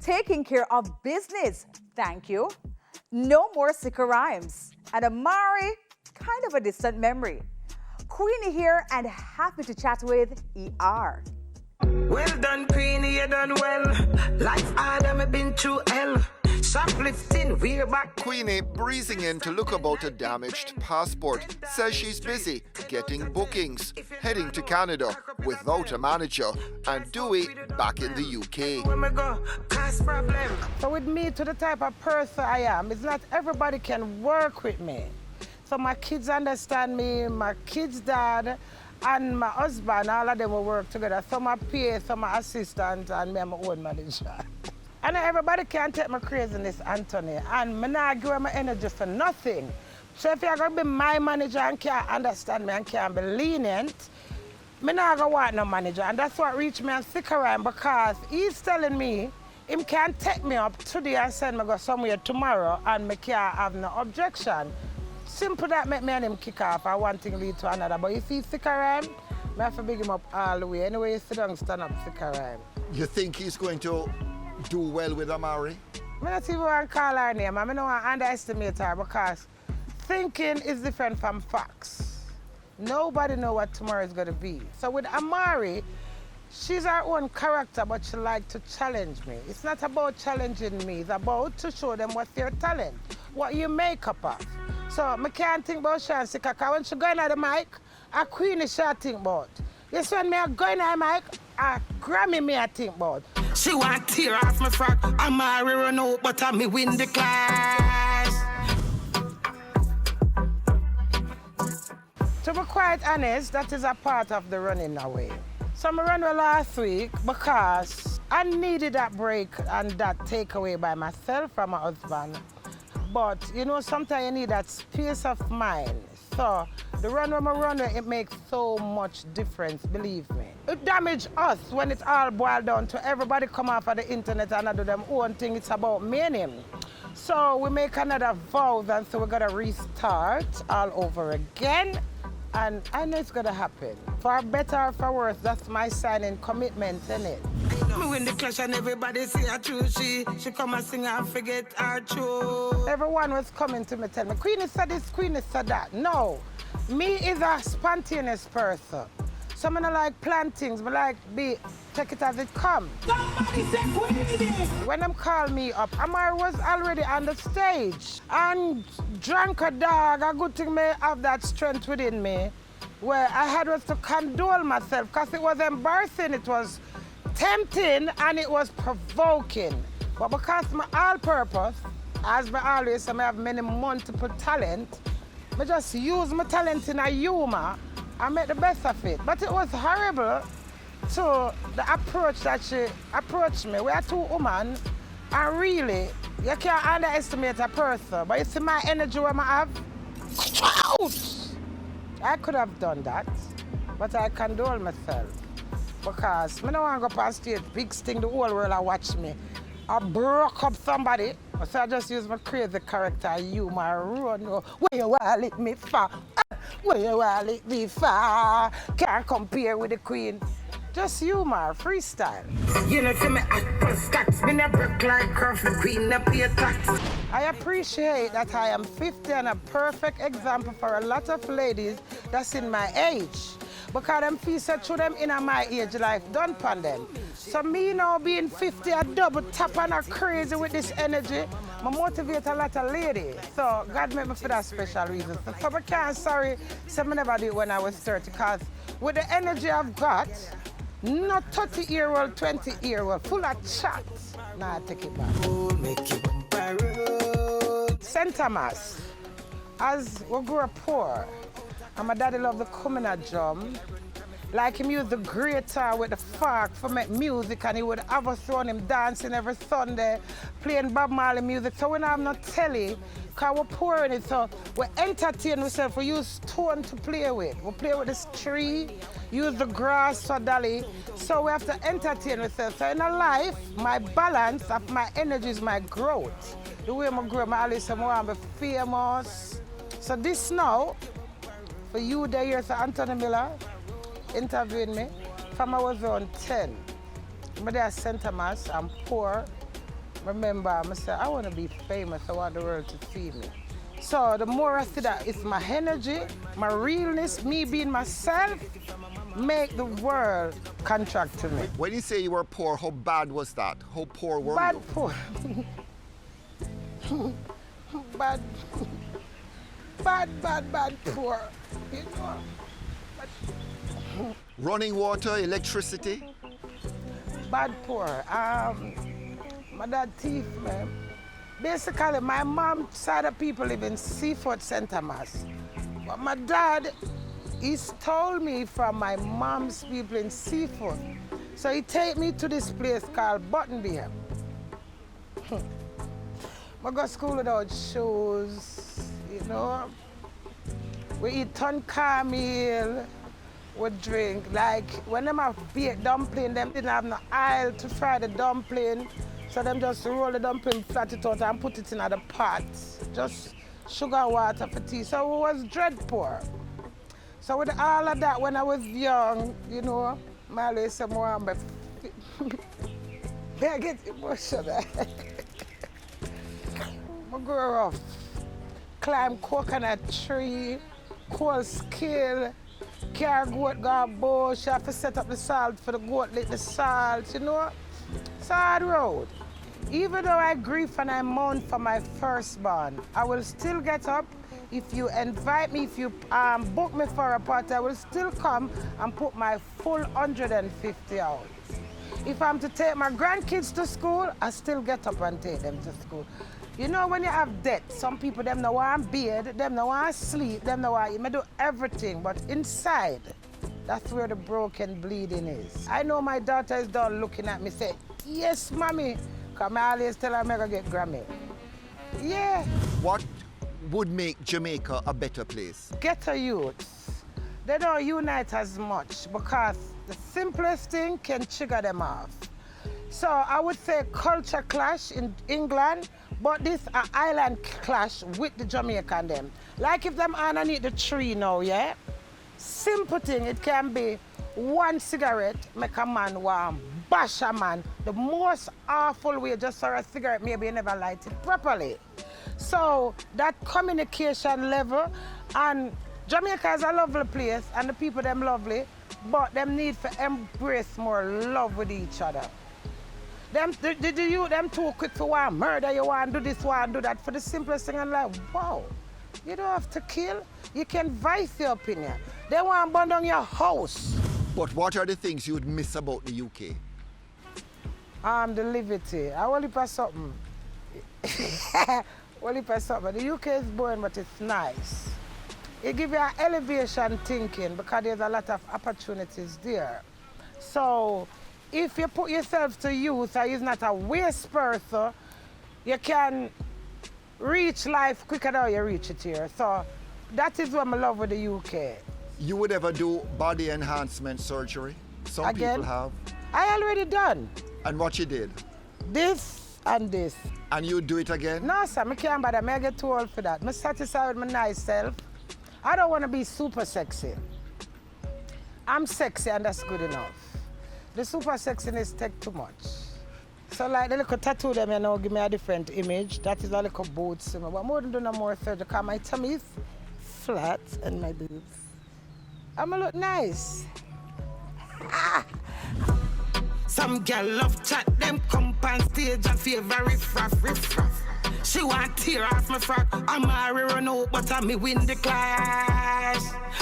taking care of business. Thank you. No more sicker rhymes. And Amari, kind of a distant memory. Queenie here and happy to chat with ER. Well done, Queenie, you done well. Life hard, I've been through hell. Shoplifting, we're back. Queenie, breezing in to look about a damaged passport, says she's busy getting bookings, heading to Canada without a manager, and Dewey back in the UK. So with me, to the type of person I am, it's not everybody can work with me. So my kids understand me, my kids' dad, and my husband, all of them will work together. Some are PA, some are assistant, and me, I'm my own manager. And everybody can take my craziness, Anthony, and me not give my energy for nothing. So if you're going to be my manager and can't understand me and can't be lenient, me not going to want no manager. And that's what reached me on Sickerine, because he's telling me him can't take me up today and send me go somewhere tomorrow and me can't have no objection. Simple that make me and him kick off and one thing lead to another. But you see Sickerine, I have to big him up all the way. Anyway, you sit down, stand up, Sickerine. You think he's going to do well with Amari? I don't even want to call her name. I don't want to underestimate her, because thinking is different from facts. Nobody knows what tomorrow is going to be. So with Amari, she's her own character, but she likes to challenge me. It's not about challenging me. It's about to show them what's their talent, what you make up of. So I can't think about Shansi, because when she go in at the mic, a Queenie she think about. Yes, when me go in at the mic, a Grammy me I think about. She want tear off my frock. Amari run out, but I me win the class. To be quite honest, that is a part of the running away. So I ran away last week because I needed that break and that takeaway by myself from my husband. But you know, sometimes you need that space of mind. So the run when I run, it makes so much difference, believe me. It damages us when it's all boiled down to everybody come off of the internet and do them own thing. It's about me and him. So we make another vow, and so we're gonna restart all over again. And I know it's gonna happen. For better or for worse, that's my signing commitment, isn't it? Me win the clash and everybody see her true. She come and sing and forget her true. Everyone was coming to me, tell me, Queenie said this, Queenie said that. No, me is a spontaneous person. So I don't like plan things, but like take it as it comes. Somebody say Queenie! When them called me up, Amari was already on the stage. And drunk a dog, a good thing may have that strength within me, where I had was to condole myself, because it was embarrassing, it was tempting, and it was provoking. But because my all-purpose, as I always say, I have many multiple talent, I just use my talent in a humor and make the best of it. But it was horrible to the approach that she approached me. We are two women, and really, you can't underestimate a person. But you see my energy when I have, I could have done that, but I condole myself. Because I don't want to go past stage, big sting, the whole world watch me. I broke up somebody, so I just use my crazy character, humor, run. Where you want to let me for? Where you want to let me for? Can't compare with the queen. Just humor, freestyle. You know, see me at stacks, me a broke like coffee, queen a pay tax. I appreciate that I am 50 and a perfect example for a lot of ladies that's in my age. Because them feel so through them in my age life done upon them. So me now being 50, I double tap and I crazy with this energy. I motivate a lot of ladies. So God made me for that special reason. So I can't sorry, so I never did it when I was 30, because with the energy I've got, not 30-year-old, 20-year-old, full of chat. Nah, I take it back. St. Thomas, as we grew up poor, and my daddy loved to come in a drum. Like him use the grater with the fork for make music, and he would have us run him dancing every Sunday, playing Bob Marley music. So we don't have no telly, because we're poor in it. So we entertain ourselves, we use stone to play with. We play with this tree, use the grass for dolly. So we have to entertain ourselves. So in a life, my balance of my energy is my growth. The way I grow, I always say I want to be famous. So this now, for you there, here's Anthony Miller interviewing me from I was around 10. I'm there at St. Thomas, I'm poor, remember, I said, I want to be famous. I want the world to see me. So the more I see that it's my energy, my realness, me being myself, make the world contract to me. When you say you were poor, how bad was that? How poor were Bad you? poor. bad poor. You know? Running water, electricity? Bad poor. My dad thief, man. Basically, my mom's side of people live in Seafood St. Thomas. But my dad, he stole me from my mom's people in Seafood. So he take me to this place called Buttonbeer. I go to school without shoes, you know. We eat tonka meal, we drink. Like, when them have baked dumpling, them didn't have no oil to fry the dumpling. So them just roll the dumpling, flat it out and put it in the pot. Just sugar and water for tea. So we was dread poor. So with all of that, when I was young, you know, my always say more, but I get emotional. I grow up, climb coconut tree, coal skill, carry goat go bush, have to set up the salt for the goat, lick the salt, you know. It's a hard road. Even though I grieve and I mourn for my firstborn, I will still get up. If you invite me, if you book me for a party, I will still come and put my full 150 hours. If I'm to take my grandkids to school, I still get up and take them to school. You know, when you have debt, some people, them no want bed, them no want sleep, them no want, you may do everything, but inside, that's where the broken bleeding is. I know my daughter is done looking at me, say, yes, mommy, because I always tell her I'm going to get Grammy. Yeah. What would make Jamaica a better place? Ghetto youths, they don't unite as much because the simplest thing can trigger them off. So I would say culture clash in England, but this island clash with the Jamaican them. Like if them underneath the tree now, yeah? Simple thing, it can be one cigarette make a man want bash a man. The most awful way just for a cigarette, maybe you never light it properly. So that communication level, and Jamaica is a lovely place and the people them lovely, but them need to embrace more love with each other. Them too quick to want murder, you want do this, want do that for the simplest thing. I'm like, wow, you don't have to kill. You can voice your opinion. They want to burn down your house. But what are the things you would miss about the UK? The liberty. I will for something. Well, for something. The UK is boring, but it's nice. It gives you an elevation thinking because there's a lot of opportunities there. So if you put yourself to use and you're not a waste person, you can reach life quicker than you reach it here. So that is what I love with the UK. You would ever do body enhancement surgery? Some Again? people have. I already done. And what you did? This and this. And you do it again? No, sir, I can't bother. I get too old for that. I'm satisfied with my nice self. I don't want to be super sexy. I'm sexy and that's good enough. The super sexiness take too much. So like the little tattoo them, you know, give me a different image. That is a little boots. But more than do no more surgery because my tummy is flat and my boobs. I'm gonna look nice. Some girl love chat, them come on stage and favor riff-raff. She want tear off my frock. I'm a run out, but I me win the class.